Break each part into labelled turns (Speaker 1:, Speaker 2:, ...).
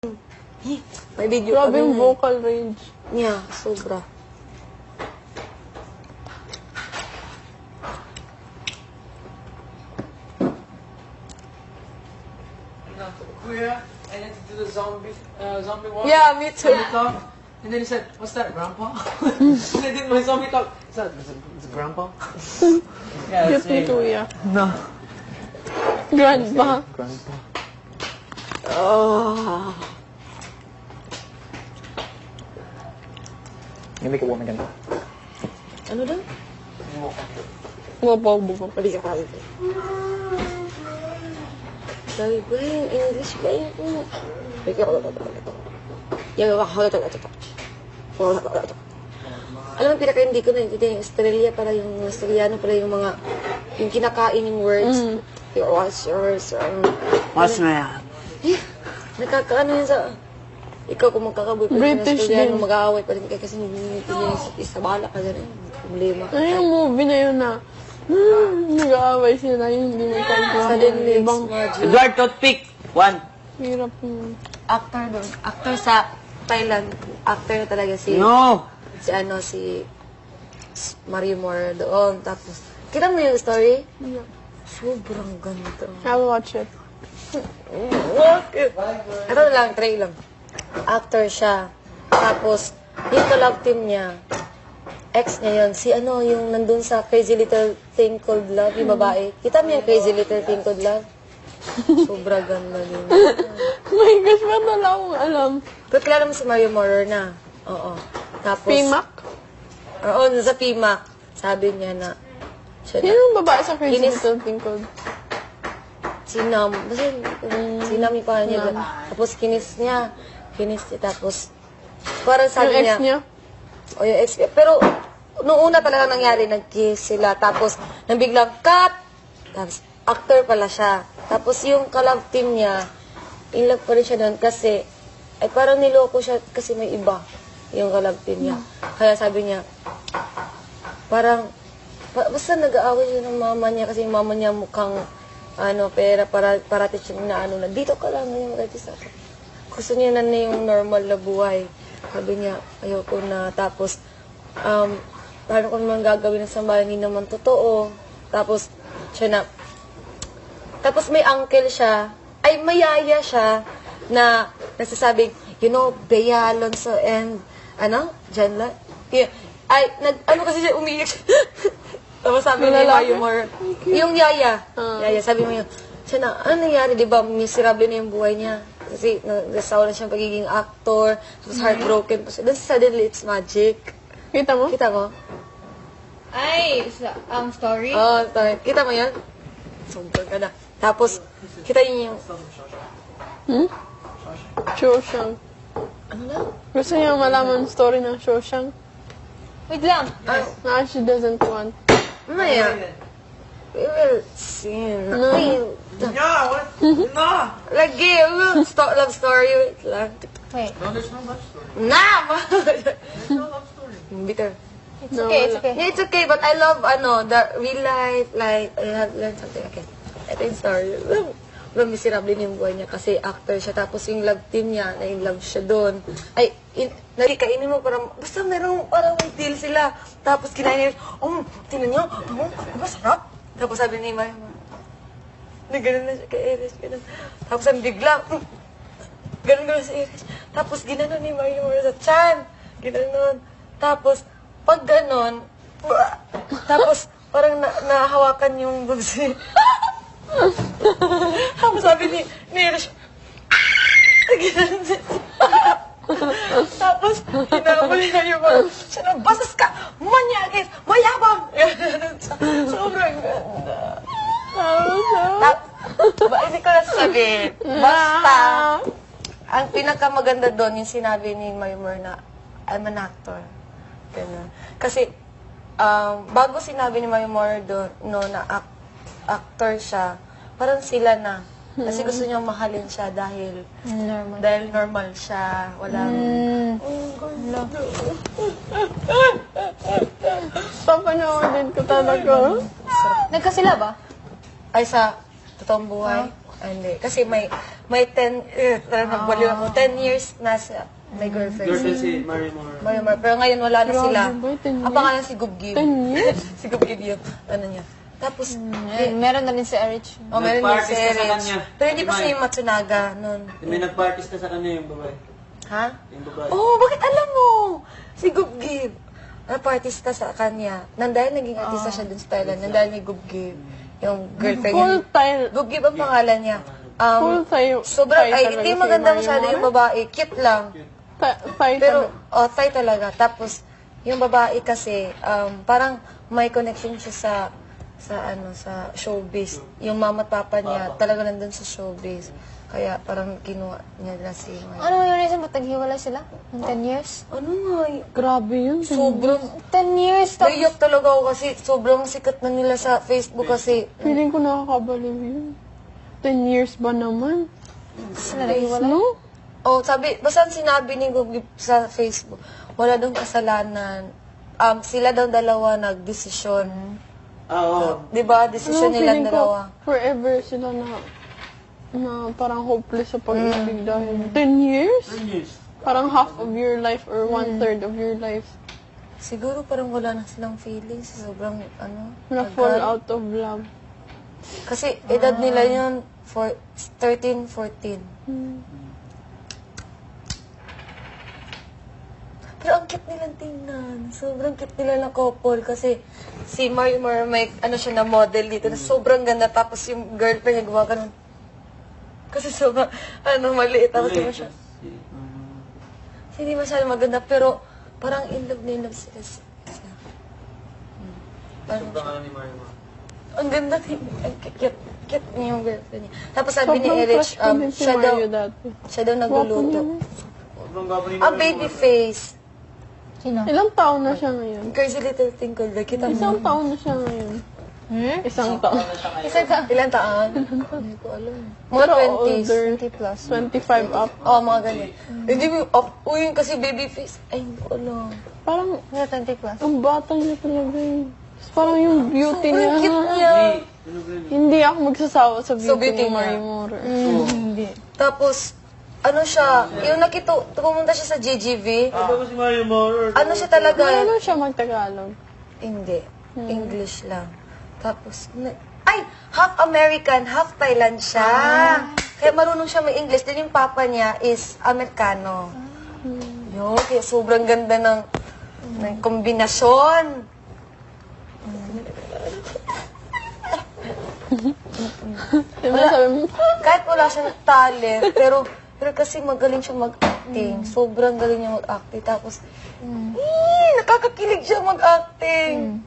Speaker 1: May video
Speaker 2: Grabe
Speaker 1: kami
Speaker 2: yung
Speaker 1: na
Speaker 2: vocal range.
Speaker 1: niya, sobra.
Speaker 3: Kuya, I had to do the zombie walk.
Speaker 1: Yeah, me too.
Speaker 3: Zombie talk. And then he said, "What's that, Grandpa?" And I did my zombie talk. Is that is it Grandpa? Yeah,
Speaker 2: Cute ni Kuya.
Speaker 3: No.
Speaker 2: Grandpa.
Speaker 3: Grandpa.
Speaker 1: Oh.
Speaker 3: You make a woman again.
Speaker 1: Ano daw?
Speaker 2: Wapaw, buka.
Speaker 1: Pwede ka pala. Sabi ko, English ba yun? Pwede ka pala. Alam mo, pinaka hindi ko na yung Australia pala, yung Australiano pala yung mga, yung kinakain yung words. Yung what's yours?
Speaker 3: What's that?
Speaker 1: Nakakaano yun sa, ikaw kung magkakaboy pa yung
Speaker 2: British
Speaker 1: Australiano,
Speaker 2: din.
Speaker 1: mag-aaway pa rin kayo kasi hindi niya isa bala ka dyan. Problema.
Speaker 2: Ay, yung movie na yun na, nag-aaway sila yung hindi may kaintindihan.
Speaker 1: Suddenly,
Speaker 2: Ibang
Speaker 1: it's magic.
Speaker 3: Edward, toothpick. One.
Speaker 2: hirap yun.
Speaker 1: Actor doon. Actor sa Thailand. Actor na talaga si...
Speaker 3: No.
Speaker 1: Si Mario Moore doon. Tapos, kita mo yung story?
Speaker 2: Yeah.
Speaker 1: Sobrang ganda.
Speaker 2: I'll watch it.
Speaker 1: Ito lang, try lang. Actor siya. Tapos, yung collab team niya, ex niya yun, si ano, yung nandun sa Crazy Little Thing Called Love, yung babae. Kita mo yung Crazy Little Thing Called Love? Sobra ganda din.
Speaker 2: My gosh, ba't wala akong alam?
Speaker 1: Pero kilala mo si Mario Moore na. Oo. Tapos,
Speaker 2: PMAC?
Speaker 1: Oo, sa PMAC. Sabi niya na, siya
Speaker 2: Yan
Speaker 1: na,
Speaker 2: yung babae sa Crazy
Speaker 1: Kinis.
Speaker 2: Little Thing Called.
Speaker 1: sinam. Basta, sinam yung pangalan niya. Tapos, kinis niya. Tapos, parang
Speaker 2: Yung
Speaker 1: sabi
Speaker 2: ex niya?
Speaker 1: O yung ex. Pero, nung una talaga nangyari, nag-kiss sila. Tapos, nang biglang, cut! Tapos, actor pala siya. Tapos, yung kalab team niya, in love pa rin siya doon kasi, ay parang niloko siya kasi may iba yung kalab team niya. Kaya sabi niya, parang, basta nag-aaway siya ng mama niya kasi yung mama niya mukhang, pera para siya na dito ka lang ngayon, gusto niya na yung normal na buhay. Sabi niya, ayoko na. Tapos, paano ko naman gagawin ng sambahan? Hindi naman totoo. Tapos, tapos may uncle siya, ay mayaya siya, na nagsasabing, Bea Alonso and, John La, kasi siya umiyak siya. Tapos sabi ni Mario Moore, yung yaya, sabi mo yun, siya na, ano nangyari, di ba, miserable na yung buhay niya. Kasi nagsasawa na siyang pagiging actor, tapos heartbroken pa siya. Then suddenly, it's magic.
Speaker 2: Kita mo?
Speaker 1: Kita mo?
Speaker 4: Ay, story?
Speaker 1: Oo, kita mo yun? Sobrang ganda. Tapos, kita niyo yung,
Speaker 2: Shawshank.
Speaker 1: ano na?
Speaker 2: Gusto niya malaman yung story ng Shawshank?
Speaker 4: Wait lang.
Speaker 2: Na she doesn't want.
Speaker 1: Mamaya. We will see.
Speaker 2: No.
Speaker 3: Yeah, what? No.
Speaker 1: Lagi, love story. Wait lang.
Speaker 4: Wait.
Speaker 3: No, there's no love story.
Speaker 1: There's
Speaker 3: no love story.
Speaker 1: Bitter.
Speaker 4: It's okay, it's okay.
Speaker 1: Yeah, it's okay, but I love, the real life, like, I have learned something. Okay. Ito yung story. Sobrang miserable yung buhay niya kasi actor siya. Tapos yung love team niya, na-in-love siya doon. Ay, nagkikainin mo parang, basta parang may deal sila. Tapos kinainin niya, tinan niyo, diba sarap? Tapos sabi ni Maya, gano'n na siya kay Eres, gano'n. Tapos ang bigla, gano'n si Eres. Tapos ginanon ni Maya sa chan. Ginanon. Tapos, pag gano'n, tapos parang nahawakan yung bugsi. Tapos sabi ni Eres, ginanon siya. Tapos, hinabuli na yung mga, siya na, basas ka, manyakis, mayabang. Sobrang ganda. Hindi ko na sasabihin. Basta, ang pinakamaganda doon, yung sinabi ni Maymor na, I'm an actor. Ganun. Kasi, bago sinabi ni Maymor doon, na actor siya, parang sila na. Kasi gusto niya mahalin siya dahil normal siya. Walang...
Speaker 2: Papanoodin ko talaga.
Speaker 4: Nagkasila ba?
Speaker 1: Ay, sa totoong buhay? Hindi. Kasi may may 10, nagbaliw ako, 10 years na siya, may girlfriend.
Speaker 3: Girlfriend si Mario Moore.
Speaker 1: Mario Mar. Pero ngayon wala na sila.
Speaker 2: Grabe ba, 10 years?
Speaker 1: Ang pangalan si Gubgib.
Speaker 2: 10 years?
Speaker 1: Si Gubgib yun. Ano niya. Tapos,
Speaker 4: Meron na rin si Erich.
Speaker 1: meron yung
Speaker 3: Nagpa-artist
Speaker 1: si
Speaker 3: ka sa
Speaker 1: Rich.
Speaker 3: kanya.
Speaker 1: Pero hindi pa
Speaker 3: Di ba?
Speaker 1: siya yung Matsunaga nun.
Speaker 3: May nagpa-artist na sa kanya yung babae.
Speaker 1: Ha?
Speaker 3: Yung babae.
Speaker 1: Oh, bakit alam mo? Si Gubgib. Nagpa-artista sa kanya. Nandahil naging artista siya dun sa Thailand. Nandahil ni Gubgib. Yung girlfriend niya.
Speaker 2: Full time.
Speaker 1: Gubgib ang pangalan niya.
Speaker 2: Full time.
Speaker 1: Sobrang,
Speaker 2: Thai
Speaker 1: ay,
Speaker 2: talaga
Speaker 1: hindi
Speaker 2: si
Speaker 1: maganda
Speaker 2: Mario
Speaker 1: masyado yung
Speaker 2: Moore?
Speaker 1: babae. Cute lang.
Speaker 2: Thai
Speaker 1: Pero,
Speaker 2: talaga.
Speaker 1: Thai talaga. Tapos, yung babae kasi, parang may connection siya sa showbiz. Yung mama at papa niya, talaga nandun sa showbiz. Kaya parang kinuha niya na si Mario.
Speaker 4: Ano yung reason ba't naghiwalay sila? Ng 10 years?
Speaker 1: Ano nga,
Speaker 2: Grabe yun.
Speaker 1: sobrang,
Speaker 4: 10 years?
Speaker 1: naiyak talaga ako kasi sobrang sikat na nila sa Facebook kasi.
Speaker 2: Feeling ko nakakabaliw yun. 10 years ba naman?
Speaker 4: Sila naghiwalay?
Speaker 2: No?
Speaker 1: Oh, sabi, basta sinabi ni Gubgib sa Facebook, wala daw kasalanan. Sila daw dalawa nagdesisyon.
Speaker 3: Oo.
Speaker 1: Di ba? Desisyon nilang
Speaker 2: feeling ko
Speaker 1: dalawa.
Speaker 2: forever sila na parang hopeless sa pag-ibig dahil 10 years?
Speaker 3: 10 years.
Speaker 2: Parang half of your life or 1/3 of your life
Speaker 1: Siguro parang wala na silang feelings. Sobrang,
Speaker 2: na fall
Speaker 1: tagal.
Speaker 2: out of love.
Speaker 1: Kasi edad nila yun, 13, 14. Pero ang cute nilang tingnan. Sobrang cute nila na couple. Kasi si Mario Moore, may siya na model dito na sobrang ganda. Tapos yung girlfriend niya gumawa ganun. Kasi sobrang, maliit. Tapos diba siya, hindi masyadong maganda. Pero parang in love sila. Parang,
Speaker 3: Sobrang ni Mario Moore.
Speaker 1: ang ganda, ang cute. Cute niya yung girlfriend niya. Tapos sabi ni
Speaker 2: Sobrang
Speaker 1: Erich,
Speaker 2: crush ko din si
Speaker 1: siya daw
Speaker 2: Mario dati.
Speaker 1: siya nagluluto.
Speaker 3: Sobrang gwapo ni Mario
Speaker 1: Ah, baby
Speaker 3: Moore.
Speaker 1: face.
Speaker 4: Sino?
Speaker 2: Ilang taon na siya ngayon?
Speaker 1: Crazy little thing called the kita mo.
Speaker 2: Isang taon na siya ngayon. Isang taon.
Speaker 4: Isa ka.
Speaker 1: Ilan taon? Hindi ko alam. Mga
Speaker 2: Pero
Speaker 1: 20s.
Speaker 2: older.
Speaker 4: 20 plus.
Speaker 2: 25 up.
Speaker 1: Oo, mga ganyan. Hindi mo, yun kasi baby face. Ay, hindi ko alam.
Speaker 2: Parang,
Speaker 4: Mga 20 plus.
Speaker 2: ang bata niya talaga eh. Parang yung beauty
Speaker 1: Sobrang
Speaker 2: niya.
Speaker 1: cute niya.
Speaker 3: Ano ba yun?
Speaker 2: Hindi ako magsasawa sa beauty,
Speaker 1: beauty
Speaker 2: ni
Speaker 1: niya.
Speaker 2: Mario Moore.
Speaker 4: Hindi.
Speaker 1: Tapos, siya, yung pumunta siya sa GGV,
Speaker 3: Ano ba si Mario Moore?
Speaker 1: siya talaga,
Speaker 2: Marunong siya magtagalog.
Speaker 1: hindi, English lang. Tapos, half American, half Thailand siya. Kaya marunong siya may English. Then yung papa niya is Amerikano. Yun, kaya sobrang ganda ng kombinasyon.
Speaker 2: Diba sabi mo,
Speaker 1: Kahit wala siyang talent, pero kasi magaling siya mag-acting. Sobrang galing niya mag-acting. Tapos, nakakakilig siya mag-acting.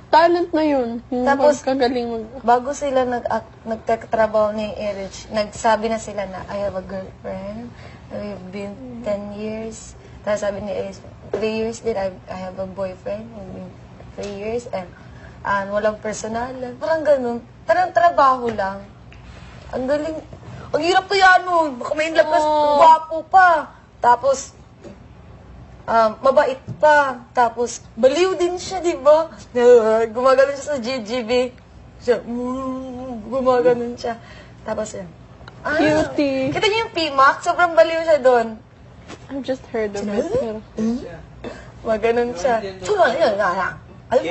Speaker 2: talent na yun. Yung
Speaker 1: Tapos,
Speaker 2: pagkagaling
Speaker 1: Bago sila nagtatrabaho ni Erich, nagsabi na sila na, I have a girlfriend. We've been 10 years. Tapos sabi ni Erich, 3 years din, I have a boyfriend. We've been 3 years. And walang personalan. Parang ganun. Parang trabaho lang. Ang galing. Ang hirap kaya nun. Baka may inlove ka, gwapo pa. Tapos, mabait pa. Tapos, baliw din siya, di ba? Gumagano siya sa GGB. Siya, gumagano siya. Tapos, yan.
Speaker 2: Cutie.
Speaker 1: Kita niyo yung PMAX? Sobrang baliw siya doon.
Speaker 2: I've just heard of it. Pero,
Speaker 1: Maganon siya. Sobrang yan nga lang. Ay,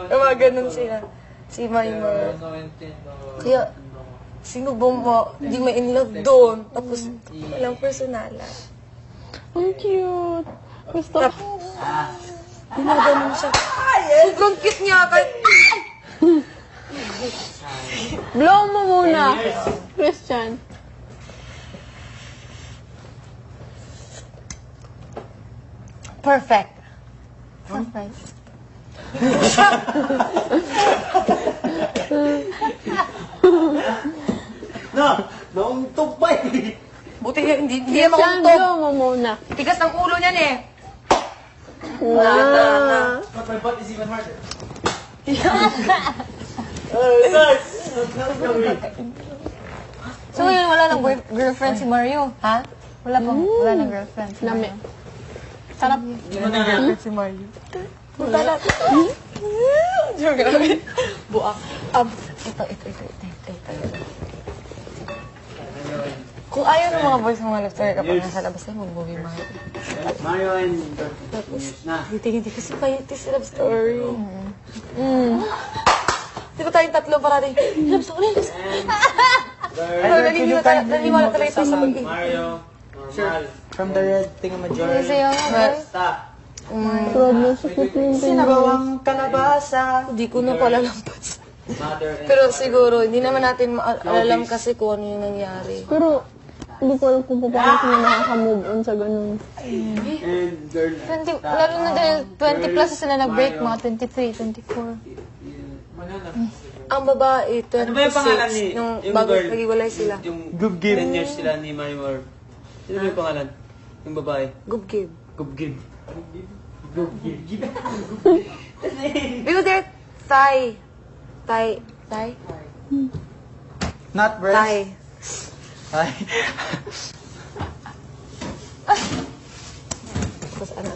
Speaker 1: mga ganon sila. Si Maymar. Kaya, sino ba di may in love doon? Tapos, walang personalan.
Speaker 2: ang cute. Gusto ko.
Speaker 1: Gumaganon siya. Sobrang cute niya.
Speaker 2: Blow mo muna. Christian.
Speaker 1: Perfect.
Speaker 4: Perfect.
Speaker 3: Nauntog pa eh.
Speaker 1: Buti hindi na
Speaker 2: Christian,
Speaker 1: mauntog.
Speaker 2: blow mo muna.
Speaker 1: Tigas ng ulo niyan eh.
Speaker 2: Wow.
Speaker 3: But my butt is even harder.
Speaker 4: So ngayon, wala nang girlfriend si Mario?
Speaker 1: Ha?
Speaker 4: Wala nang girlfriend si
Speaker 2: Lami.
Speaker 4: Mario.
Speaker 2: Sarap.
Speaker 1: Si Mario. Punta na. Grabe. Buak. Ito. Kung ayaw ng mga boys ng mga love story kapag nasa labas tayo, mag-movie Mario.
Speaker 5: Mario and
Speaker 1: Tapos,
Speaker 5: na.
Speaker 1: hindi kasi pahinti si love story. Di ba tayong tatlo parating, love story, love story. Pero naniniwala talaga ito sa pag-ibig.
Speaker 5: Mario, normal.
Speaker 3: From the red thingamajig.
Speaker 4: Sa'yo nga, boy.
Speaker 5: Stop.
Speaker 2: Sobrang sakit yung
Speaker 3: Sinabawang kalabasa.
Speaker 1: Hindi ko na pala lampas.
Speaker 5: Mother and
Speaker 1: Pero siguro, hindi naman natin alam kasi kung ano yung nangyari.
Speaker 2: Pero, hindi ko alam kung paano sila nakaka-move on sa ganun.
Speaker 5: and girl.
Speaker 4: 20, lalo na dahil 20 plus sila nag-break, mga 23, 24.
Speaker 1: Ang babae, 26,
Speaker 5: Ano ba yung pangalan ni-
Speaker 1: nung
Speaker 5: yung
Speaker 1: bago
Speaker 5: girl?
Speaker 1: naghiwalay sila.
Speaker 5: Yung 10 years sila ni Marimar. Sino ba yung pangalan? Yung babae.
Speaker 1: Gubgib.
Speaker 5: Gubgib.
Speaker 1: Because they're Thai. Thai?
Speaker 3: Not breast.
Speaker 1: Thai.
Speaker 3: Ay.
Speaker 1: Tapos ano?